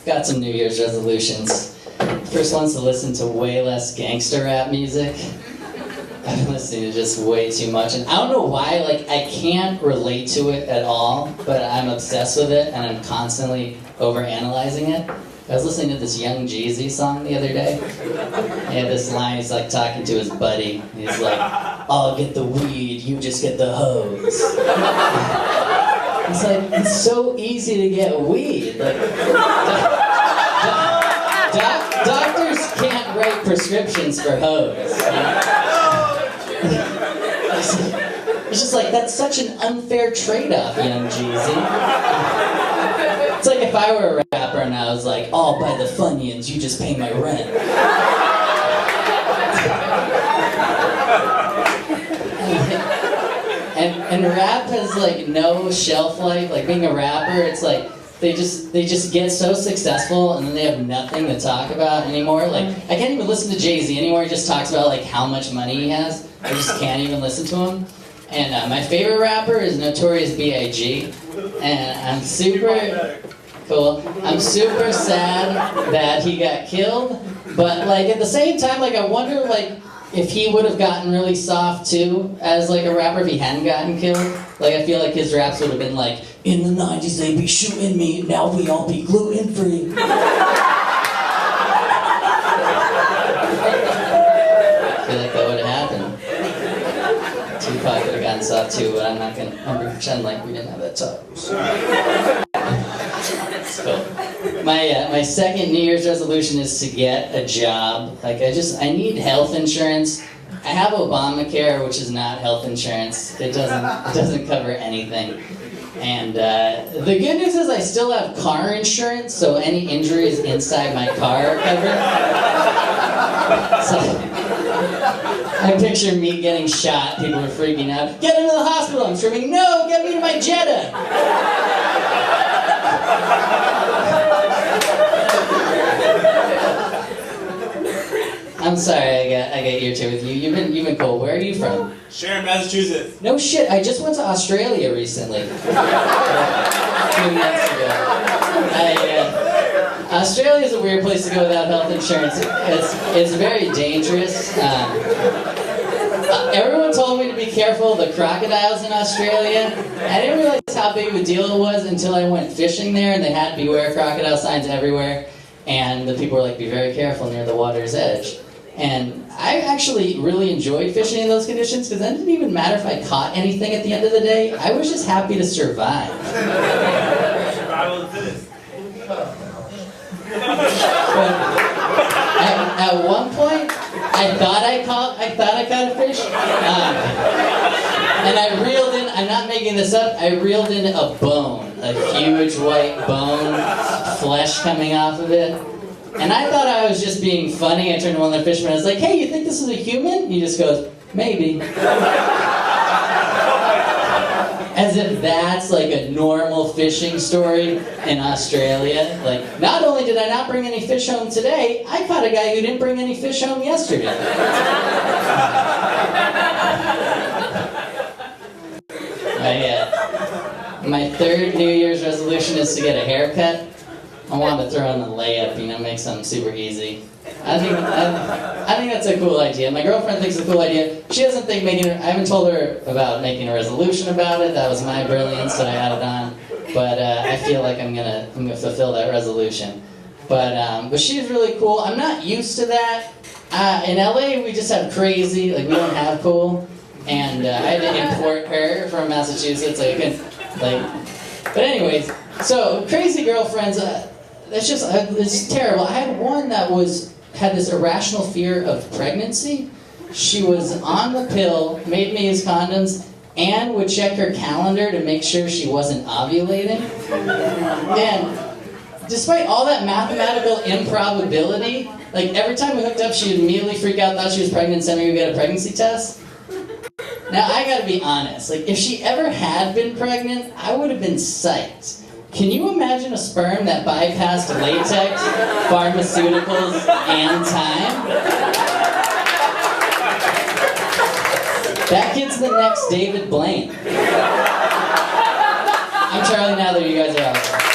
Got some New Year's resolutions. First one's to listen to way less gangster rap music. I've been listening to just way too much, and I don't know why, like, I can't relate to it at all, but I'm obsessed with it, and I'm constantly overanalyzing it. I was listening to this Young Jeezy song the other day. He had this line, he's like talking to his buddy. He's like, I'll get the weed, you just get the hose. It's like, it's so easy to get weed. Like, doctors can't write prescriptions for hose. It's just like, that's such an unfair trade-off, Young Jeezy. It's like if I were a rapper and I was like, oh, buy the Funyuns, you just pay my rent. and rap has like no shelf life. Like being a rapper, it's like they just get so successful and then they have nothing to talk about anymore. Like I can't even listen to Jay-Z anymore. He just talks about like how much money he has. I just can't even listen to him. And my favorite rapper is Notorious B.I.G. And I'm super cool. I'm super sad that he got killed. But like at the same time, like I wonder like if he would have gotten really soft too as like a rapper if he hadn't gotten killed. Like I feel like his raps would have been like, in the 90s they be shooting me, now we all be gluten free. I feel like that would have happened. Tupac could have gotten soft too, but I'm gonna pretend like we didn't have that talk. So, my second New Year's resolution is to get a job. Like I need health insurance. I have Obamacare, which is not health insurance. It doesn't cover anything. And the good news is I still have car insurance, so any injuries inside my car are covered. So, I picture me getting shot, people are freaking out. Get into the hospital! I'm screaming, no, get me to my Jetta! I'm sorry, I got irritated with you. You've been cool. Where are you from? Sharon, Massachusetts. No shit, I just went to Australia recently. A few months ago. Australia's a weird place to go without health insurance. It's very dangerous. Everyone told me to be careful of the crocodiles in Australia. I didn't realize how big of a deal it was until I went fishing there and they had beware crocodile signs everywhere. And the people were like, be very careful near the water's edge. And I actually really enjoyed fishing in those conditions because it didn't even matter if I caught anything at the end of the day. I was just happy to survive. Survival of the fittest. At one point, I thought I caught a fish, and I reeled in. I'm not making this up. I reeled in a bone, a huge white bone, flesh coming off of it. And I thought I was just being funny. I turned to one of the fishermen. I was like, "Hey, you think this is a human?" He just goes, "Maybe." As if that's like a normal fishing story in Australia. Like, not only did I not bring any fish home today, I caught a guy who didn't bring any fish home yesterday. My third New Year's resolution is to get a haircut. I want to throw in a layup, make something super easy. I think that's a cool idea. My girlfriend thinks it's a cool idea. She doesn't think I haven't told her about making a resolution about it. That was my brilliance that I added on. But I feel like I'm gonna fulfill that resolution. But she's really cool. I'm not used to that. In LA, we just have crazy. Like we don't have cool. And I had to import her from Massachusetts. But anyways, so crazy girlfriends. It's terrible. I had one that had this irrational fear of pregnancy. She was on the pill, made me use condoms, and would check her calendar to make sure she wasn't ovulating. And despite all that mathematical improbability, like every time we hooked up, she would immediately freak out, thought she was pregnant, and sent me to get a pregnancy test. Now, I gotta be honest, like if she ever had been pregnant, I would have been psyched. Can you imagine a sperm that bypassed latex, pharmaceuticals, and time? That kid's the next David Blaine. I'm Charlie Nadler, you guys are awesome.